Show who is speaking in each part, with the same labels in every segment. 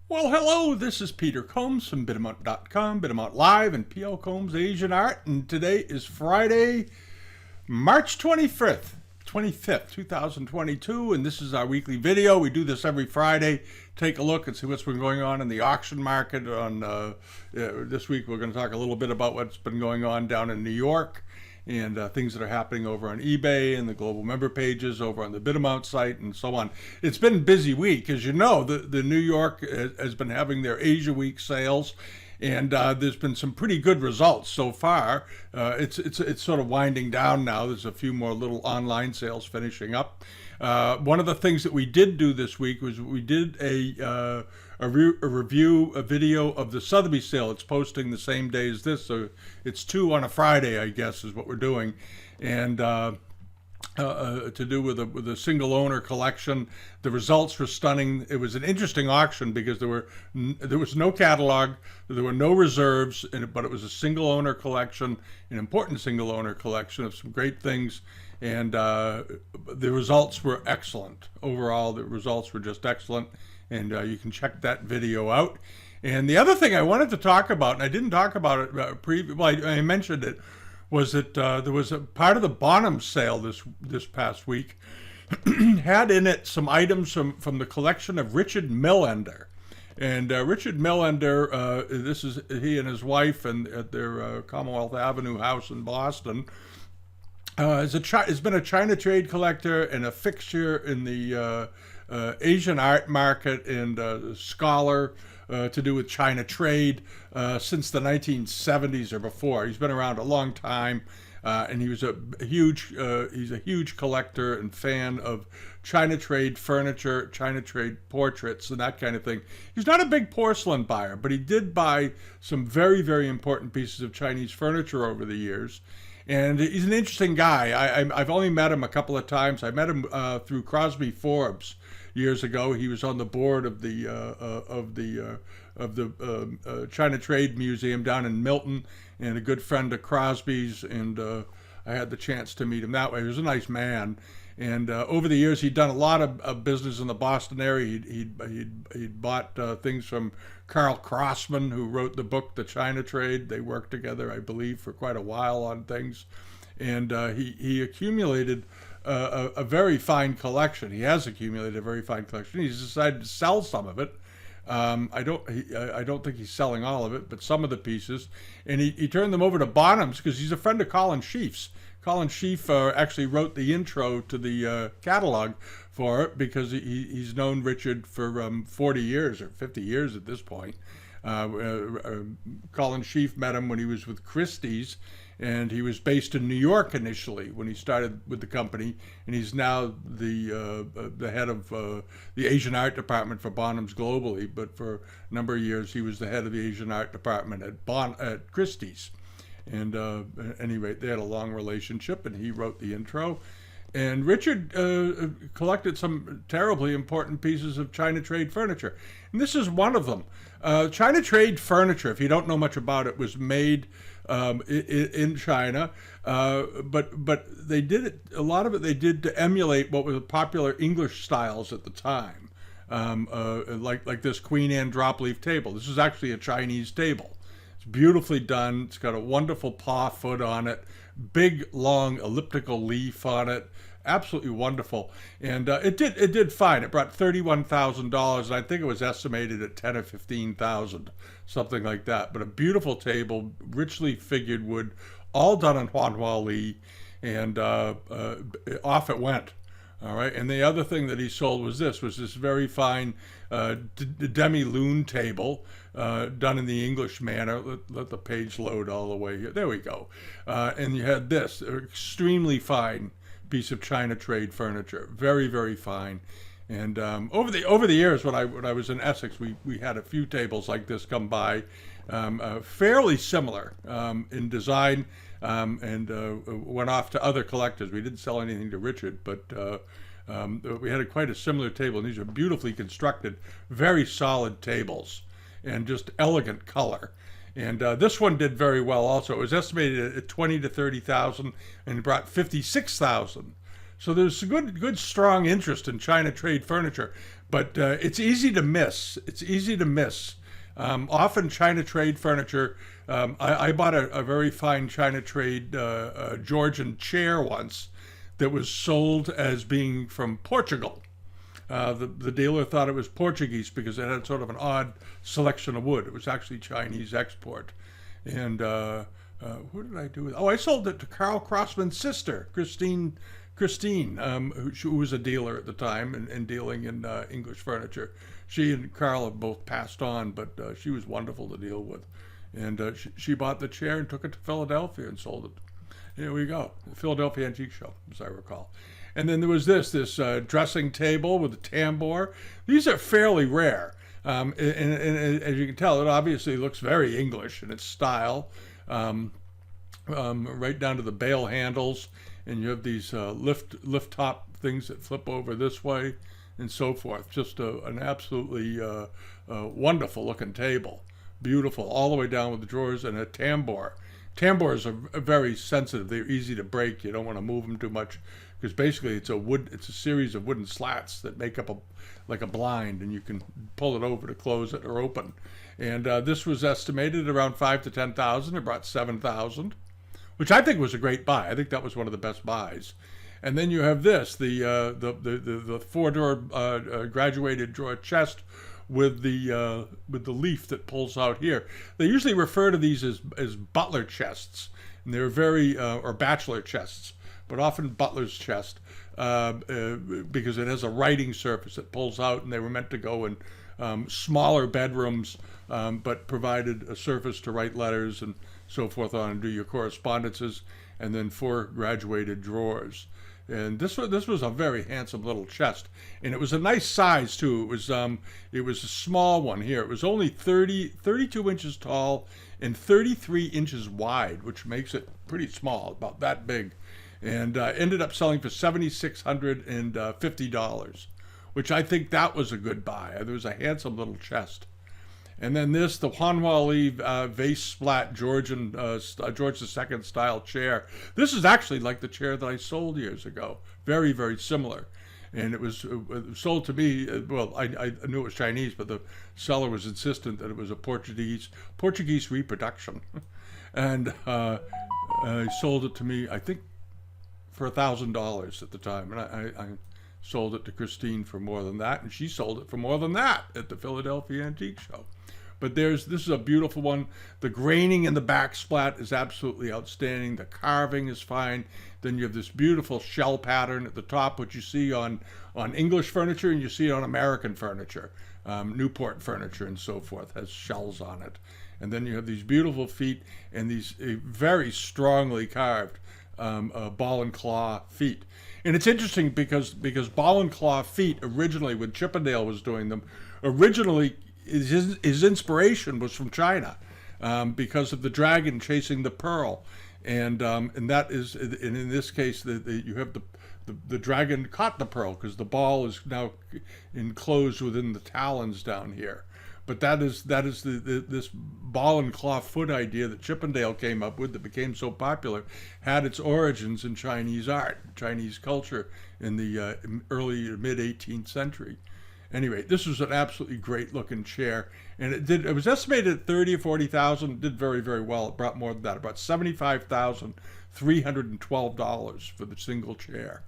Speaker 1: Well, hello, this is Peter Combs from Bidamount.com, Bidamount Live, and P.L. Combs Asian Art, and today is Friday, March 25th, 2022, and this is our weekly video. We do this every Friday. Take a look and see what's been going on in the auction market. This week we're going to talk a little bit about what's been going on down in New York, and things that are happening over on eBay and the global member pages over on the Bidamount site and so on. It's been a busy week. As you know, the New York has been having their Asia Week sales, and there's been some pretty good results so far. It's sort of winding down now. There's a few more little online sales finishing up. One of the things that we did do this week was we did a video of the Sotheby's sale. It's posting the same day as this, so it's two on a Friday, I guess, is what we're doing, and to do with a single owner collection. The results were stunning. It was an interesting auction because there was no catalog, there were no reserves, but it was a single owner collection, an important single owner collection of some great things. And the results were excellent. Overall, the results were just excellent. And you can check that video out. And the other thing I wanted to talk about, and I didn't talk about it I mentioned it, was that there was a part of the Bonham sale this past week had in it some items from the collection of Richard Millender. And Richard Millender, this is he and his wife and at their Commonwealth Avenue house in Boston. Has been a China trade collector and a fixture in the Asian art market and a scholar to do with China trade since the 1970s or before. He's been around a long time, and he's a huge collector and fan of China trade furniture, China trade portraits, and that kind of thing. He's not a big porcelain buyer, but he did buy some very, very important pieces of Chinese furniture over the years. And he's an interesting guy. I've only met him a couple of times. I met him through Crosby Forbes years ago. He was on the board of the China Trade Museum down in Milton, and a good friend of Crosby's. And I had the chance to meet him that way. He was a nice man. And over the years, he'd done a lot of business in the Boston area. He'd bought things from Carl Crossman, who wrote the book The China Trade. They worked together, I believe, for quite a while on things. And he accumulated a very fine collection. He has accumulated a very fine collection. He's decided to sell some of it. I don't think he's selling all of it, but some of the pieces. And he turned them over to Bonham's because he's a friend of Colin Sheaf's. Colin Sheaf actually wrote the intro to the catalog for it because he's known Richard for 40 years or 50 years at this point. Colin Sheaf met him when he was with Christie's, and he was based in New York initially when he started with the company, and he's now the head of the Asian art department for Bonham's globally. But for a number of years, he was the head of the Asian art department at Christie's. And at any rate, they had a long relationship, and he wrote the intro. And Richard collected some terribly important pieces of China trade furniture. And this is one of them. China trade furniture, if you don't know much about it, was made in China, but they did it, a lot of it they did to emulate what were popular English styles at the time, like this Queen Anne drop leaf table. This is actually a Chinese table. Beautifully done. It's got a wonderful paw foot on it, big long elliptical leaf on it, absolutely wonderful. And it did fine. It brought $31,000, and I think it was estimated at $10,000 or $15,000, something like that. But a beautiful table, richly figured wood, all done in Huanhua Li, and off it went. All right, and the other thing that he sold was this very fine demi-lune table, done in the English manner. Let the page load all the way here. There we go. And you had this extremely fine piece of China trade furniture, very, very fine. And over the years, when I was in Essex, we had a few tables like this come by, fairly similar in design, and went off to other collectors. We didn't sell anything to Richard, but we had quite a similar table, and these are beautifully constructed, very solid tables, and just elegant color. And this one did very well also. It was estimated at $20,000 to $30,000, and it brought $56,000. So there's a good, strong interest in China trade furniture, but it's easy to miss. It's easy to miss. Often China trade furniture. I bought a very fine China trade Georgian chair once that was sold as being from Portugal. The dealer thought it was Portuguese because it had sort of an odd selection of wood. It was actually Chinese export. And what did I do with it? Oh, I sold it to Carl Crossman's sister, Christine, who was a dealer at the time and dealing in English furniture. She and Carl have both passed on, but she was wonderful to deal with. And she bought the chair and took it to Philadelphia and sold it. Here we go, the Philadelphia Antique Show, as I recall. And then there was this dressing table with a tambour. These are fairly rare. And as you can tell, it obviously looks very English in its style, right down to the bail handles. And you have these lift top things that flip over this way and so forth. Just an absolutely wonderful looking table. Beautiful, all the way down with the drawers and a tambour. Tambours are very sensitive. They're easy to break. You don't want to move them too much because basically it's a series of wooden slats that make up like a blind, and you can pull it over to close it or open. And this was estimated around 5,000 to 10,000. It brought 7,000, which I think was a great buy. I think that was one of the best buys. And then you have this, the four-door graduated drawer chest with the leaf that pulls out here. They usually refer to these as butler chests, and they're very or bachelor chests, but often butler's chest because it has a writing surface that pulls out, and they were meant to go in smaller bedrooms, but provided a surface to write letters and so forth on and do your correspondences, and then 4 graduated drawers. And this was a very handsome little chest, and it was a nice size too. It was a small one here. It was only 32 inches tall and 33 inches wide, which makes it pretty small, about that big, and ended up selling for $7,650, which I think that was a good buy. There was a handsome little chest. And then this, the Huanhua Li vase splat George II style chair. This is actually like the chair that I sold years ago. Very, very similar. And it was sold to me, well, I knew it was Chinese, but the seller was insistent that it was a Portuguese reproduction. And he sold it to me, I think, for $1,000 at the time. And I sold it to Christine for more than that, and she sold it for more than that at the Philadelphia Antique Show. But this is a beautiful one. The graining in the back splat is absolutely outstanding. The carving is fine. Then you have this beautiful shell pattern at the top, which you see on English furniture and you see on American furniture. Newport furniture and so forth has shells on it. And then you have these beautiful feet and these very strongly carved ball and claw feet. And it's interesting because ball and claw feet originally, when Chippendale was doing them, originally his inspiration was from China because of the dragon chasing the pearl, and that is, and in this case, you have the dragon caught the pearl because the ball is now enclosed within the talons down here. But that is this ball and claw foot idea that Chippendale came up with that became so popular had its origins in Chinese art, Chinese culture in the early mid 18th century. Anyway, this was an absolutely great looking chair, and it was estimated at 30 or 40,000. It did very, very well. It brought more than that, about $75,312 for the single chair.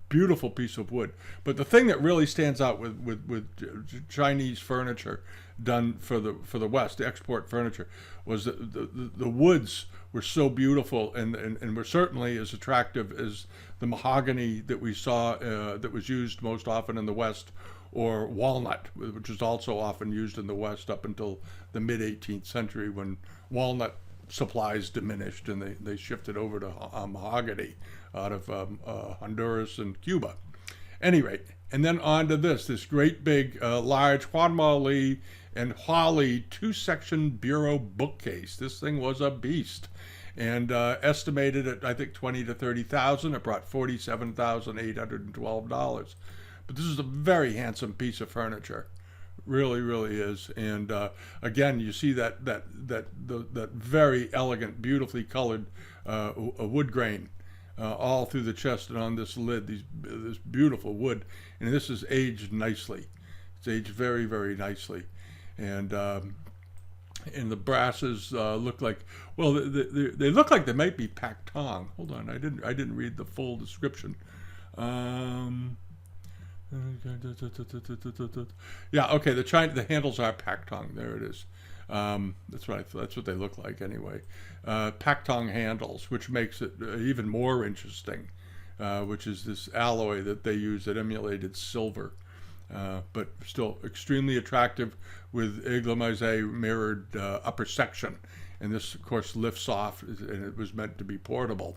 Speaker 1: Beautiful piece of wood. But the thing that really stands out with Chinese furniture done for the West, the export furniture, was that the woods were so beautiful and were certainly as attractive as the mahogany that we saw that was used most often in the West, or walnut, which was also often used in the West up until the mid 18th century, when walnut supplies diminished and they shifted over to mahogany out of Honduras and Cuba. Anyway, and then on to this great big large Huanhua Li and Hua Li 2-section bureau bookcase. This thing was a beast, and estimated at I think 20 to 30,000. It brought $47,812. But this is a very handsome piece of furniture, really, really is. And again, you see that very elegant, beautifully colored wood grain all through the chest and on this lid. This beautiful wood, and this is aged nicely. It's aged very, very nicely, and the brasses look like, well, they look like they might be pak tong. Hold on, I didn't read the full description. Yeah, okay. The handles are pak tong. There it is. That's what they look like anyway. Pak tong handles, which makes it even more interesting, which is this alloy that they use that emulated silver, but still extremely attractive with aigle-maze mirrored upper section. And this, of course, lifts off, and it was meant to be portable.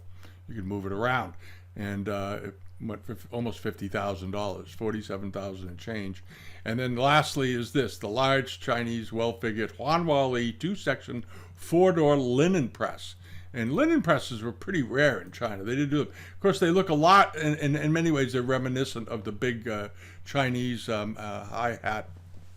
Speaker 1: You can move it around, and it went for almost $50,000, $47,000 and change. And then lastly is this, the large Chinese well-figured Huanhuali 2-section 4-door linen press. And linen presses were pretty rare in China. They didn't do them. Of course, they look a lot, in many ways, they're reminiscent of the big Chinese high-hat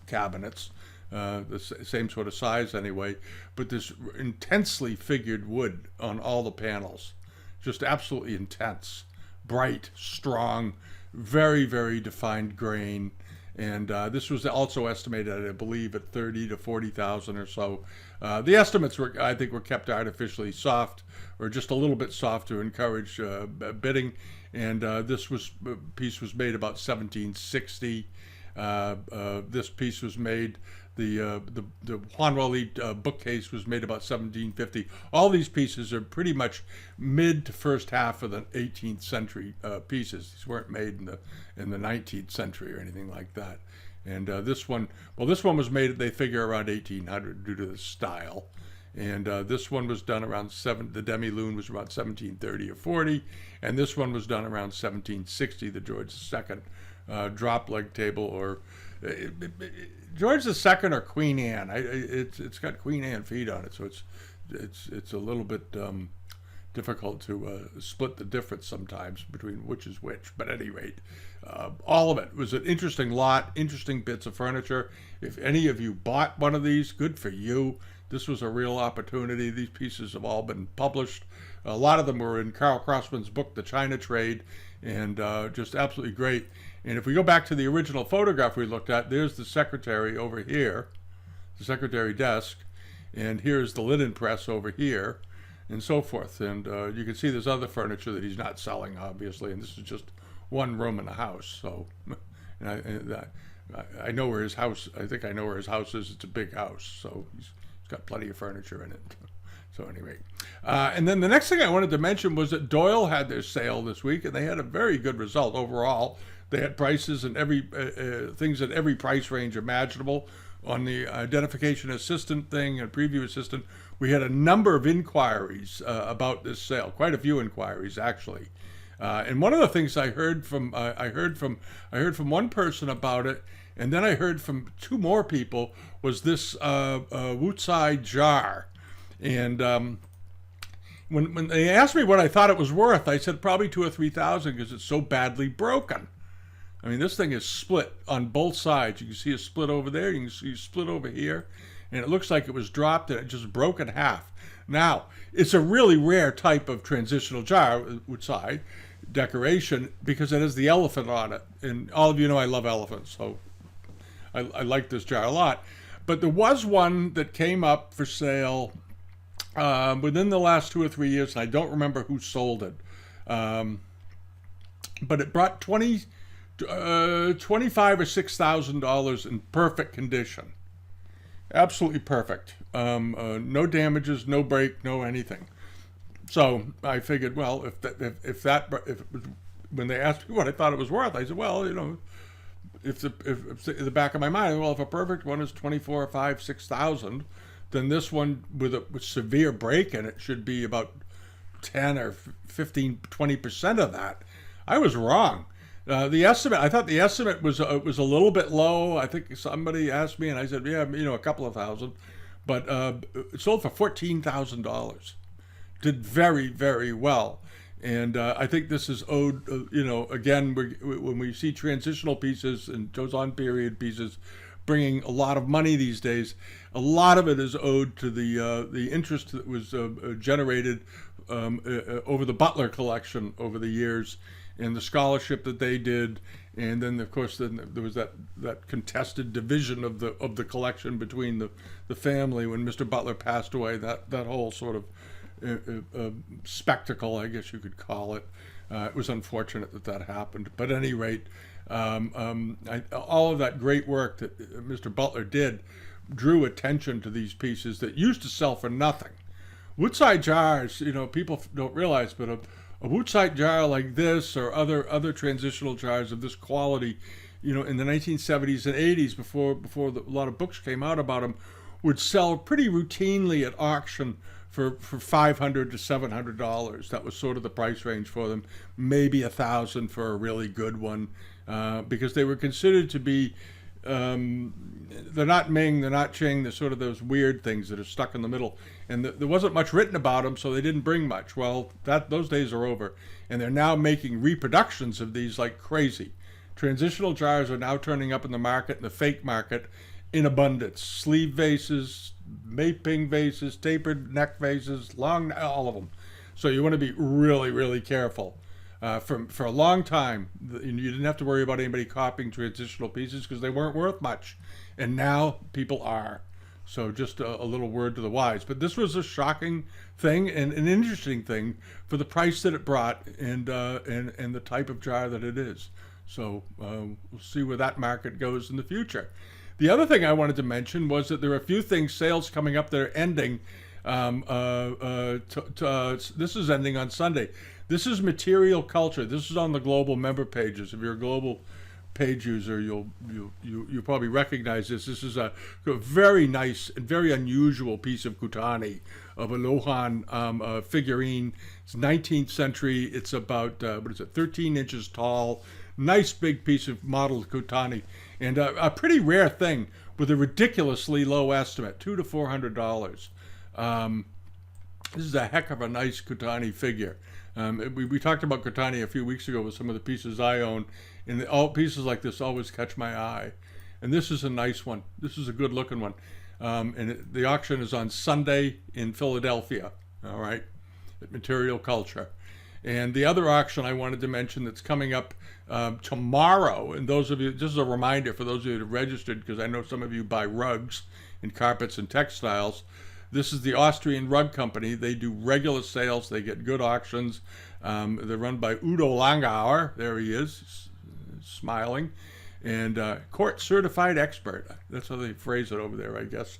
Speaker 1: cabinets, the same sort of size anyway, but this intensely figured wood on all the panels. Just absolutely intense, bright, strong, very, very defined grain. And this was also estimated, I believe, at 30 to 40,000 or so. The estimates I think, were kept artificially soft, or just a little bit soft to encourage bidding. And this piece was made about 1760. This piece was made. The Huanhuali bookcase was made about 1750. All these pieces are pretty much mid to first half of the 18th century pieces. These weren't made in the 19th century or anything like that. And this one was made, they figure, around 1800 due to the style. And this one was done around the demi-lune was around 1730 or 40. And this one was done around 1760, the George II drop leg table, or George II or Queen Anne. It's got Queen Anne feet on it, so it's a little bit difficult to split the difference sometimes between which is which. But at any rate, all of it was an interesting lot, interesting bits of furniture. If any of you bought one of these, good for you. This was a real opportunity. These pieces have all been published. A lot of them were in Carl Crossman's book, The China Trade, and just absolutely great. And if we go back to the original photograph we looked at, there's the secretary over here, the secretary desk, and here's the linen press over here, and so forth. And you can see there's other furniture that he's not selling, obviously, and this is just one room in the house. So, I know where his house. I think I know where his house is. It's a big house, so he's got plenty of furniture in it. So anyway, and then the next thing I wanted to mention was that Doyle had their sale this week, and they had a very good result overall. They had prices and things at every price range imaginable. On the identification assistant thing and preview assistant, we had a number of inquiries about this sale, quite a few inquiries actually. And one of the things I heard from one person about it, and then I heard from two more people, was this Wutsai jar. And when they asked me what I thought it was worth, I said probably $2,000 or $3,000 because it's so badly broken. I mean, this thing is split on both sides. You can see a split over there. You can see a split over here. And it looks like it was dropped and it just broke in half. Now, it's a really rare type of transitional jar, Wutsai decoration, because it has the elephant on it. And all of you know I love elephants, so I like this jar a lot. But there was one that came up for sale within the last 2 or 3 years, and I don't remember who sold it. But it brought $25,000 or $6,000 in perfect condition. Absolutely perfect. No damages, no break, no anything. So I figured, well, when they asked me what I thought it was worth, I said, well, you know, if in the back of my mind, well, if a perfect one is $24,500, $6,000, then this one with severe break in it should be about 10 or 15, 20% of that. I was wrong. I thought the estimate was a little bit low. I think somebody asked me, and I said, yeah, you know, a couple of thousand, but it sold for $14,000. Did very, very well. And I think this is owed, again, when we see transitional pieces and Joseon period pieces bringing a lot of money these days, a lot of it is owed to the interest that was generated over the Butler collection over the years, and the scholarship that they did, and then of course there was that contested division of the collection between the family when Mr. Butler passed away. That whole sort of spectacle, I guess you could call it. It was unfortunate that happened, but at any rate, all of that great work that Mr. Butler did drew attention to these pieces that used to sell for nothing. Woodside jars, people don't realize, but a Woodside jar like this or other transitional jars of this quality, in the 1970s and 80s, before a lot of books came out about them, would sell pretty routinely at auction for $500 to $700. That was sort of the price range for them. Maybe $1,000 for a really good one, because they were considered to be, they're not Ming, they're not Qing, they're sort of those weird things that are stuck in the middle. And there wasn't much written about them, so they didn't bring much. Well, those days are over, and they're now making reproductions of these like crazy. Transitional jars are now turning up in the market, in the fake market, in abundance. Sleeve vases, Mei-Ping vases, tapered neck vases, all of them. So you want to be really, really careful. For a long time, you didn't have to worry about anybody copying transitional pieces because they weren't worth much. And now people are. So just a little word to the wise. But this was a shocking thing and an interesting thing for the price that it brought and the type of jar that it is. So we'll see where that market goes in the future. The other thing I wanted to mention was that there are a few sales coming up that are ending. This is ending on Sunday. This is material culture. This is on the global member pages. If you're a global page user, you'll probably recognize this. This is a very nice and very unusual piece of kutani, of a Lohan figurine. It's 19th century. It's about 13 inches tall. Nice big piece of modeled kutani, and a pretty rare thing with a ridiculously low estimate, $200 to $400. This is a heck of a nice kutani figure. We talked about kutani a few weeks ago with some of the pieces I own, and all pieces like this always catch my eye. And this is a nice one. This is a good looking one. The auction is on Sunday in Philadelphia, all right, at Material Culture. And the other auction I wanted to mention that's coming up tomorrow, and those of you, just as a reminder for those of you that have registered, because I know some of you buy rugs and carpets and textiles. This is the Austrian Rug Company. They do regular sales. They get good auctions. They're run by Udo Langauer. There he is, smiling. And court certified expert. That's how they phrase it over there, I guess.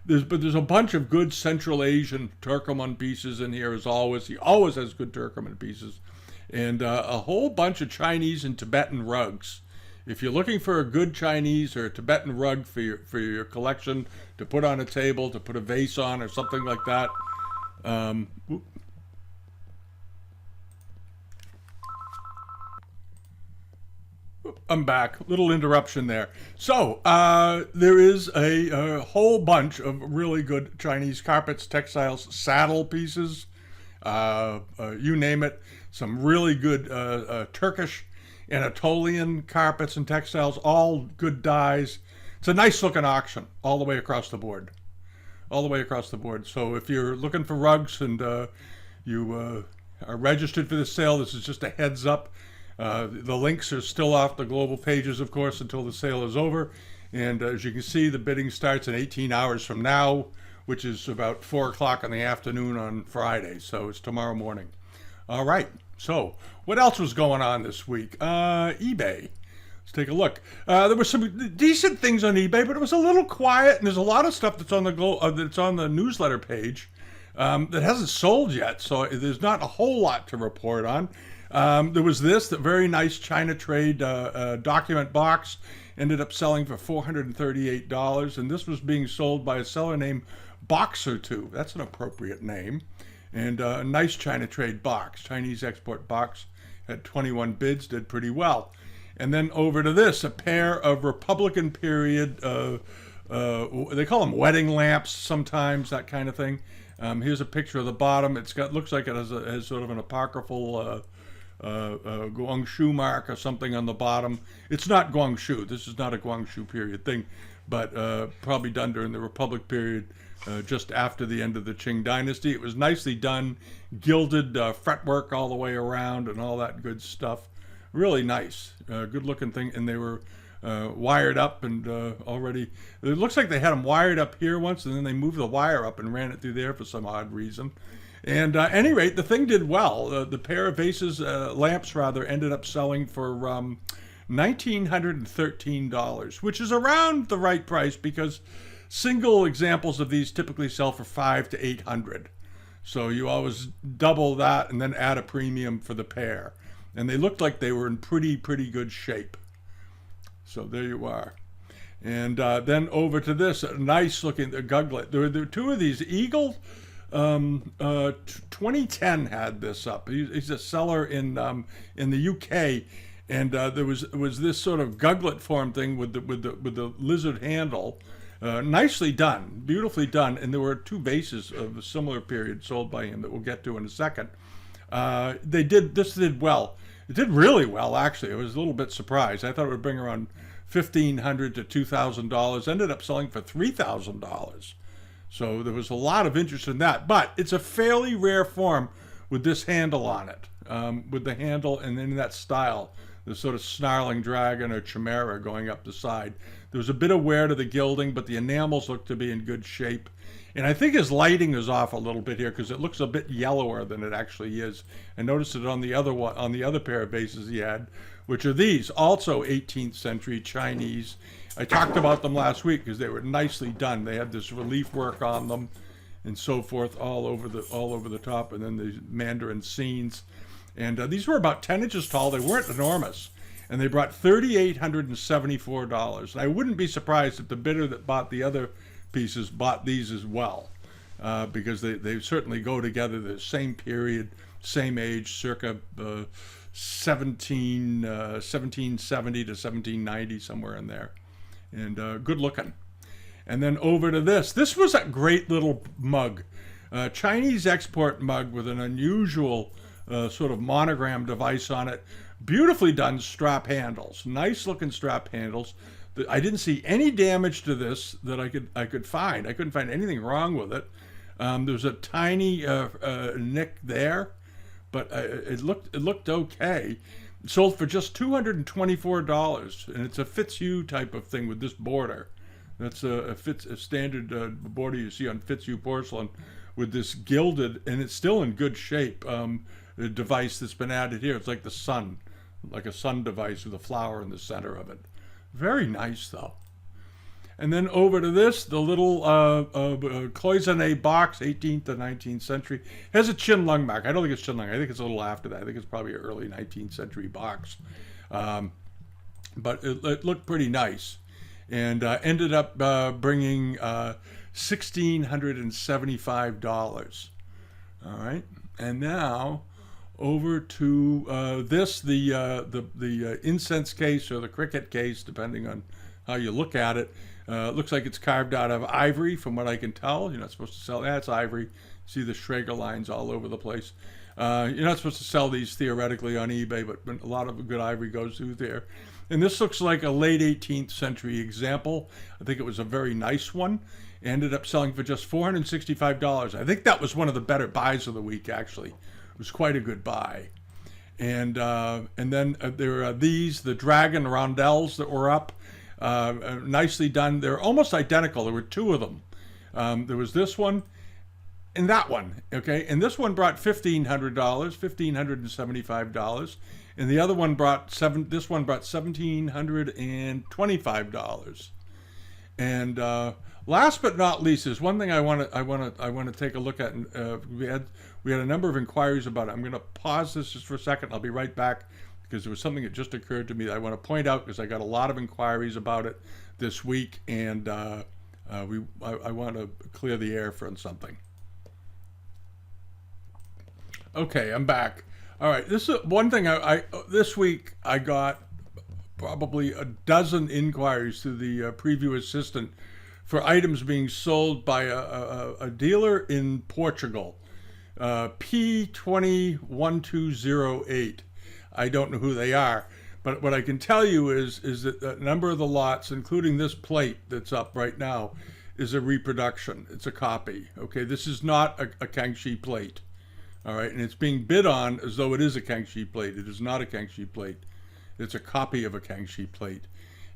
Speaker 1: There's a bunch of good Central Asian Turkoman pieces in here, as always. He always has good Turkoman pieces. And a whole bunch of Chinese and Tibetan rugs. If you're looking for a good Chinese or Tibetan rug for your collection to put on a table, to put a vase on or something like that, I'm back. Little interruption there. So there is a whole bunch of really good Chinese carpets, textiles, saddle pieces, you name it. Some really good Turkish, Anatolian carpets and textiles, all good dyes. It's a nice looking auction all the way across the board. All the way across the board. So if you're looking for rugs and you are registered for the sale, this is just a heads up. The links are still off the global pages, of course, until the sale is over. And as you can see, the bidding starts in 18 hours from now, which is about 4 o'clock in the afternoon on Friday. So it's tomorrow morning. All right. So what else was going on this week? eBay. Let's take a look. There were some decent things on eBay, but it was a little quiet. And there's a lot of stuff that's on the newsletter page that hasn't sold yet. So there's not a whole lot to report on. There was the very nice China Trade document box, ended up selling for $438, and this was being sold by a seller named Boxer2. That's an appropriate name. And a nice China Trade box, Chinese export box, had 21 bids, did pretty well. And then over to this, a pair of Republican period, they call them wedding lamps sometimes, that kind of thing. Here's a picture of the bottom. Looks like it has sort of an apocryphal Guangxu mark or something on the bottom. It's not Guangxu. This is not a Guangxu period thing, but probably done during the Republic period. just after the end of the Qing Dynasty. It was nicely done, gilded fretwork all the way around and all that good stuff. Really nice, good looking thing. And they were wired up and already, it looks like they had them wired up here once, and then they moved the wire up and ran it through there for some odd reason. And at any rate, the thing did well. The pair of vases, lamps rather, ended up selling for $1,913, which is around the right price because single examples of these typically sell for $500 to $800. So you always double that and then add a premium for the pair. And they looked like they were in pretty good shape. So there you are. And then over to this nice looking guglet. There were two of these. Eagle 2010 had this up. He's a seller in the UK. And there was this sort of guglet form thing with the lizard handle, nicely done, beautifully done. And there were two vases of a similar period sold by him that we'll get to in a second. This did well. It did really well, actually. I was a little bit surprised. I thought it would bring around $1,500 to $2,000. Ended up selling for $3,000. So there was a lot of interest in that. But it's a fairly rare form with this handle on it, with the handle and then that style. The sort of snarling dragon or chimera going up the side. There was a bit of wear to the gilding, but the enamels looked to be in good shape. And I think his lighting is off a little bit here because it looks a bit yellower than it actually is. I noticed it on the other one, on the other pair of vases he had, which are these, also 18th century Chinese. I talked about them last week because they were nicely done. They had this relief work on them and so forth all over the top, and then the Mandarin scenes. And these were about 10 inches tall. They weren't enormous. And they brought $3,874. And I wouldn't be surprised if the bidder that bought the other pieces bought these as well, because they certainly go together. The same period, same age, circa 1770 to 1790, somewhere in there. And good looking. And then over to this. This was a great little mug. Chinese export mug with an unusual sort of monogram device on it. Beautifully done strap handles. Nice looking strap handles. I didn't see any damage to this that I could find. I couldn't find anything wrong with it. There's a tiny nick there, but it looked okay. It sold for just $224, and it's a Fitzhugh type of thing with this border. That's a standard border you see on Fitzhugh porcelain with this gilded, and it's still in good shape. The device that's been added here, it's like the sun, like a sun device with a flower in the center of it. Very nice, though. And then over to this, the little cloisonné box, 18th to 19th century. Has a chin-lung mark. I don't think it's chin-lung. I think it's a little after that. I think it's probably an early 19th century box. But it looked pretty nice. And ended up bringing $1,675. All right. And now over to this, the incense case or the cricket case, depending on how you look at it. Looks like it's carved out of ivory, from what I can tell. You're not supposed to sell that. It's ivory. See the Schrager lines all over the place. You're not supposed to sell these theoretically on eBay, but a lot of good ivory goes through there. And this looks like a late 18th century example. I think it was a very nice one. Ended up selling for just $465. I think that was one of the better buys of the week, actually. It was quite a good buy. And then there are these, the dragon rondelles that were up. Nicely done. They're almost identical. There were two of them. There was this one and that one, okay? And this one brought $1,500, $1,575. And the other one brought $1,725. And last but not least is one thing I want to take a look at. We had a number of inquiries about it. I'm going to pause this just for a second. I'll be right back because there was something that just occurred to me that I want to point out because I got a lot of inquiries about it this week, and I want to clear the air for something. Okay, I'm back. All right, this is one thing this week I got probably a dozen inquiries through the preview assistant for items being sold by a dealer in Portugal, P201208. I don't know who they are, but what I can tell you is that a number of the lots, including this plate that's up right now, is a reproduction. It's a copy. Okay, this is not a Kangxi plate. All right, and it's being bid on as though it is a Kangxi plate. It is not a Kangxi plate. It's a copy of a Kangxi plate.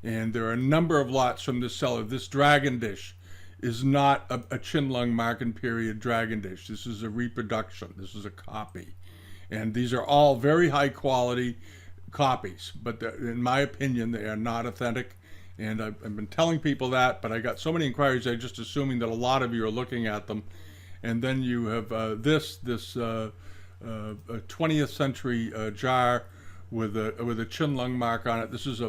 Speaker 1: And there are a number of lots from this seller. This dragon dish is not a Qianlong Marken period dragon dish. This is a reproduction. This is a copy. And these are all very high quality copies, but in my opinion, they are not authentic. And I've been telling people that, but I got so many inquiries, I'm just assuming that a lot of you are looking at them. And then you have this 20th century jar with a Qianlong mark on it. This is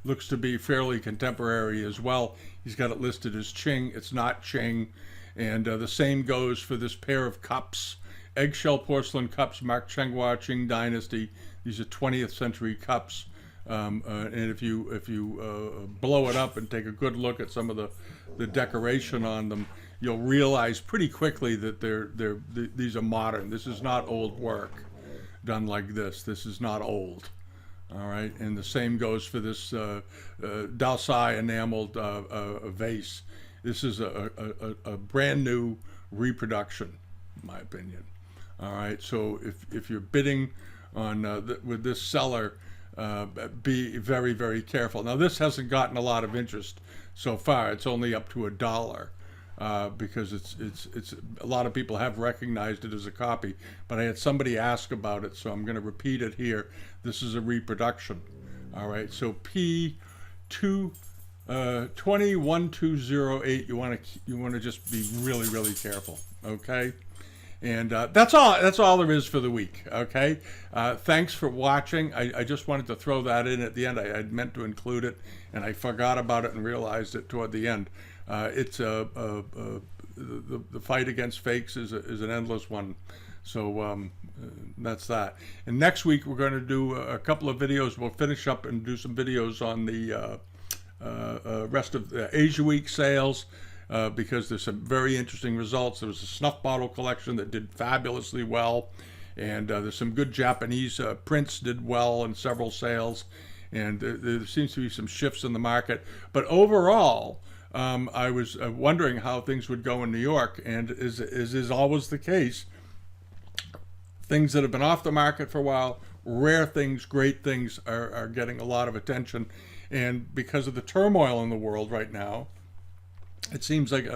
Speaker 1: looks to be fairly contemporary as well. He's got it listed as Qing. It's not Qing. And the same goes for this pair of cups, eggshell porcelain cups marked Chenghua Qing Dynasty. These are 20th century cups. And if you blow it up and take a good look at some of the decoration on them, you'll realize pretty quickly that these are modern. This is not old work done like this. This is not old. All right, and the same goes for this Dalsai enameled vase. This is a brand new reproduction, in my opinion. All right, so if you're bidding on with this seller, be very, very careful. Now, this hasn't gotten a lot of interest so far. It's only up to $1. Because it's a lot of people have recognized it as a copy, but I had somebody ask about it, so I'm going to repeat it here. This is a reproduction. All right, so P2201208. You want to just be really, really careful. Okay, and that's all there is for the week. Okay, thanks for watching. I just wanted to throw that in at the end. I'd meant to include it, and I forgot about it and realized it toward the end. It's the fight against fakes is an endless one, so that's that. And next week we're going to do a couple of videos. We'll finish up and do some videos on the rest of the Asia Week sales because there's some very interesting results. There was a snuff bottle collection that did fabulously well, and there's some good Japanese prints did well in several sales, and there seems to be some shifts in the market. But overall, I was wondering how things would go in New York, and as is always the case, things that have been off the market for a while, rare things, great things are getting a lot of attention. And because of the turmoil in the world right now, it seems like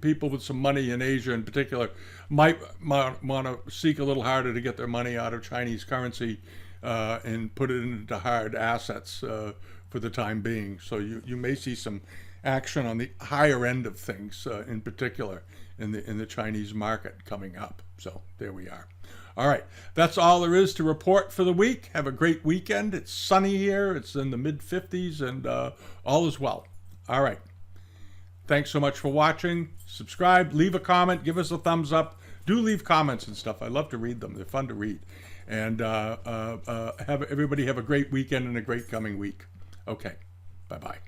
Speaker 1: people with some money in Asia in particular might want to seek a little harder to get their money out of Chinese currency and put it into hard assets for the time being. So you may see some action on the higher end of things, in particular in the Chinese market coming up. So there we are. All right, that's all there is to report for the week. Have a great weekend. It's sunny here. It's in the mid-50s, and all is well. All right. Thanks so much for watching. Subscribe, leave a comment, give us a thumbs up. Do leave comments and stuff. I love to read them. They're fun to read. And everybody have a great weekend and a great coming week. Okay, bye-bye.